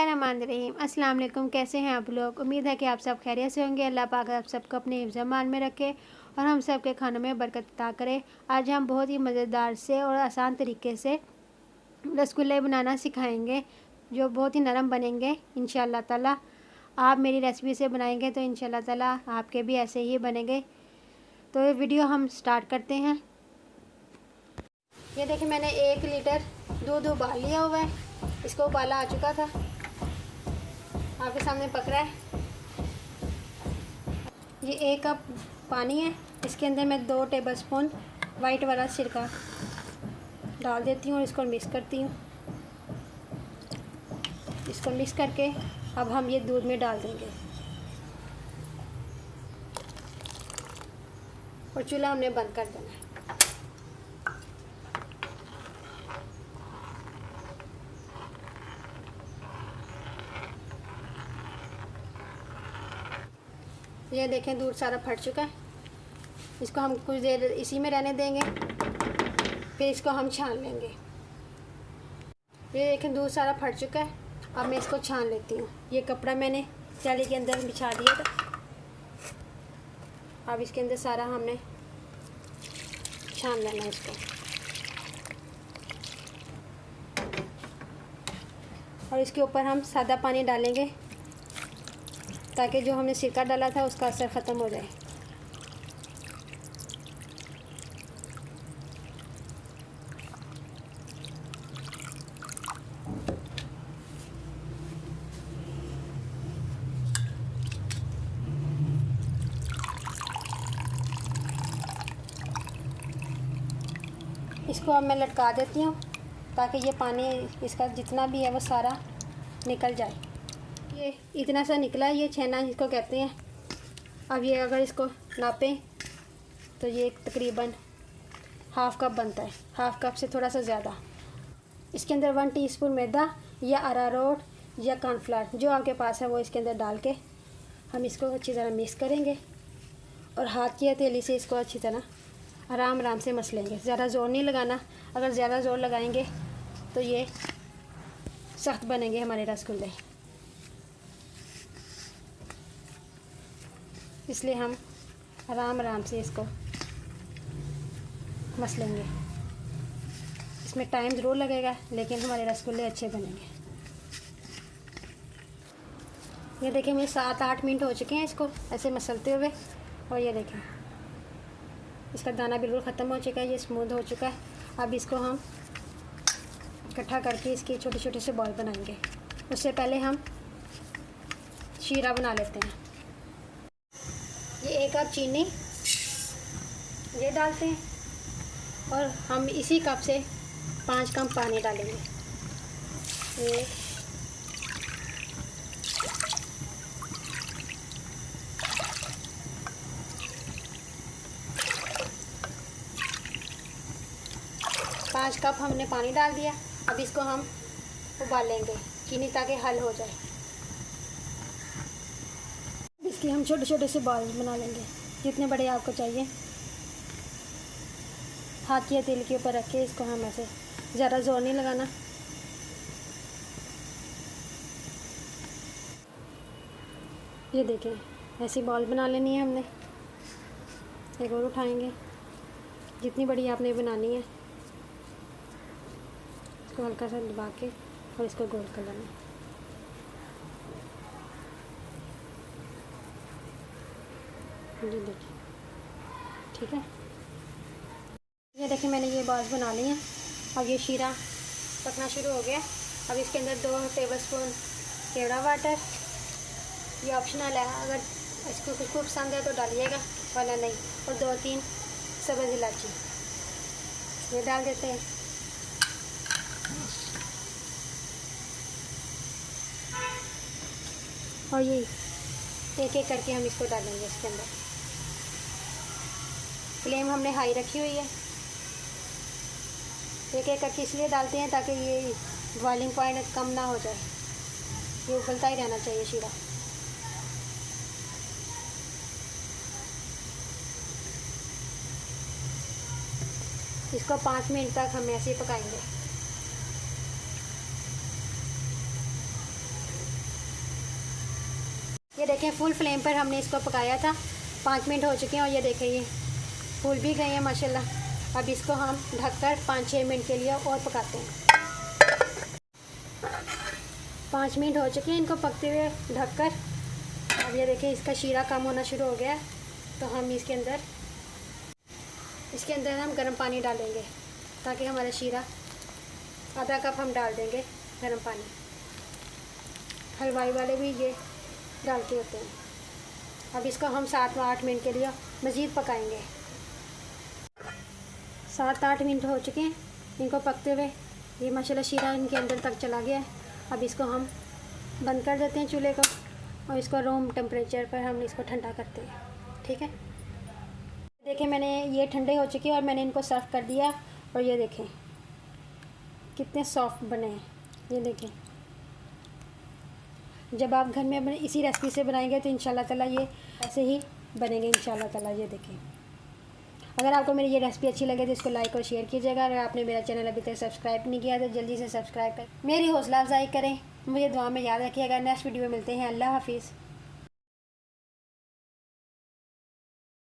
रहीम अस्सलाम वालेकुम। कैसे हैं आप लोग? उम्मीद है कि आप सब खैरियत से होंगे। अल्लाह पाक आप सबको अपने हिफ्ज़-ए-मान में रखे और हम सब के खानों में बरकत अता करे। आज हम बहुत ही मज़ेदार से और आसान तरीके से रसगुल्ले बनाना सिखाएंगे जो बहुत ही नरम बनेंगे इंशाअल्लाह ताला। आप मेरी रेसिपी से बनाएंगे तो इंशाअल्लाह ताला आपके भी ऐसे ही बनेंगे। तो ये वीडियो हम स्टार्ट करते हैं। ये देखिए, मैंने 1 लीटर दूध उबाल लिया हुआ है। इसको उबाला आ चुका था, आपके सामने पक रहा है। ये 1 कप पानी है। इसके अंदर मैं 2 टेबलस्पून वाइट वाला सिरका डाल देती हूँ और इसको मिक्स करती हूँ। इसको मिक्स करके अब हम ये दूध में डाल देंगे और चूल्हा हमने बंद कर देना है। ये देखें, दूध सारा फट चुका है। इसको हम कुछ देर इसी में रहने देंगे, फिर इसको हम छान लेंगे। ये देखें, दूध सारा फट चुका है। अब मैं इसको छान लेती हूँ। ये कपड़ा मैंने जाली के अंदर बिछा दिया था। अब इसके अंदर सारा हमने छान लेना है इसको। और इसके ऊपर हम सादा पानी डालेंगे ताकि जो हमने सिरका डाला था उसका असर ख़त्म हो जाए। इसको अब मैं लटका देती हूँ ताकि ये पानी इसका जितना भी है वो सारा निकल जाए। ये इतना सा निकला है, ये छेना इसको कहते हैं। अब ये अगर इसको नापें तो ये तकरीबन हाफ़ कप बनता है, हाफ़ कप से थोड़ा सा ज़्यादा। इसके अंदर 1 टीस्पून मैदा या अरारोट या कॉर्नफ्लावर जो आपके पास है वो इसके अंदर डाल के हम इसको अच्छी तरह मिक्स करेंगे और हाथ की हथेली से इसको अच्छी तरह आराम आराम से मसलेंगे। ज़्यादा ज़ोर नहीं लगाना, अगर ज़्यादा ज़ोर लगाएंगे तो ये सख्त बनेंगे हमारे रसगुल्ले। इसलिए हम आराम आराम से इसको मसलेंगे। इसमें टाइम ज़रूर लगेगा लेकिन हमारे रसगुल्ले अच्छे बनेंगे। ये देखें, मेरे 7-8 मिनट हो चुके हैं इसको ऐसे मसलते हुए। और ये देखें, इसका दाना बिल्कुल ख़त्म हो चुका है, ये स्मूथ हो चुका है। अब इसको हम इकट्ठा करके इसके छोटे छोटे से बॉल बनाएंगे। उससे पहले हम शीरा बना लेते हैं। ये 1 कप चीनी ये डालते हैं और हम इसी कप से 5 कप पानी डालेंगे। ये 5 कप हमने पानी डाल दिया। अब इसको हम उबालेंगे चीनी ताकि हल हो जाए। इसके हम छोटे छोटे से बॉल बना लेंगे, जितने बड़े आपको चाहिए। हाथ की हथेली के ऊपर रख के इसको हम ऐसे, ज़्यादा ज़ोर नहीं लगाना। ये देखें, ऐसी बॉल बना लेनी है हमने। एक और उठाएंगे, जितनी बड़ी आपने बनानी है इसको हल्का सा दबा के और इसको गोल कर लेना। ये देखिए, ठीक है। ये देखिए, मैंने ये बॉल्स बना ली हैं। अब ये शीरा पकना शुरू हो गया। अब इसके अंदर 2 टेबलस्पून केवड़ा वाटर, ये ऑप्शनल है, अगर इसको खुशबू पसंद है तो डालिएगा वरना नहीं। और 2-3 सब्ज़ इलायची ये डाल देते हैं। और ये एक एक करके हम इसको डालेंगे इसके अंदर। फ्लेम हमने हाई रखी हुई है। एक एक करके इसलिए डालते हैं ताकि ये बॉइलिंग पॉइंट कम ना हो जाए, ये उबलता ही रहना चाहिए शीरा। इसको 5 मिनट तक हम ऐसे ही पकाएंगे। ये देखें फुल फ्लेम पर हमने इसको पकाया था, 5 मिनट हो चुके हैं और ये देखें ये फूल भी गए हैं माशाल्लाह। अब इसको हम ढककर 5-6 मिनट के लिए और पकाते हैं। 5 मिनट हो चुके हैं इनको पकते हुए ढककर। अब ये देखें इसका शीरा कम होना शुरू हो गया है, तो हम इसके अंदर हम गर्म पानी डालेंगे ताकि हमारा शीरा, आधा कप हम डाल देंगे गर्म पानी। हलवाई वाले भी ये डालते होते हैं। अब इसको हम 7-8 मिनट के लिए मज़ीद पकाएंगे। 7-8 मिनट हो चुके हैं इनको पकते हुए। ये माशाल्लाह शीरा इनके अंदर तक चला गया है। अब इसको हम बंद कर देते हैं चूल्हे को और इसको रूम टेम्परेचर पर हम इसको ठंडा करते हैं। ठीक है, देखें मैंने ये ठंडे हो चुके हैं और मैंने इनको सर्व कर दिया। और ये देखें कितने सॉफ्ट बने हैं। ये देखें, जब आप घर में इसी रेसिपी से बनाएंगे तो इंशाल्लाह ताला ये ऐसे ही बनेंगे इंशाल्लाह ताला। ये देखें, अगर आपको मेरी ये रेसिपी अच्छी लगे तो इसको लाइक और शेयर कीजिएगा। अगर आपने मेरा चैनल अभी तक सब्सक्राइब नहीं किया तो जल्दी से सब्सक्राइब करें, मेरी हौसला अफजाई करें, मुझे दुआ में याद रखिएगा। नेक्स्ट वीडियो में मिलते हैं। अल्लाह हाफिज़।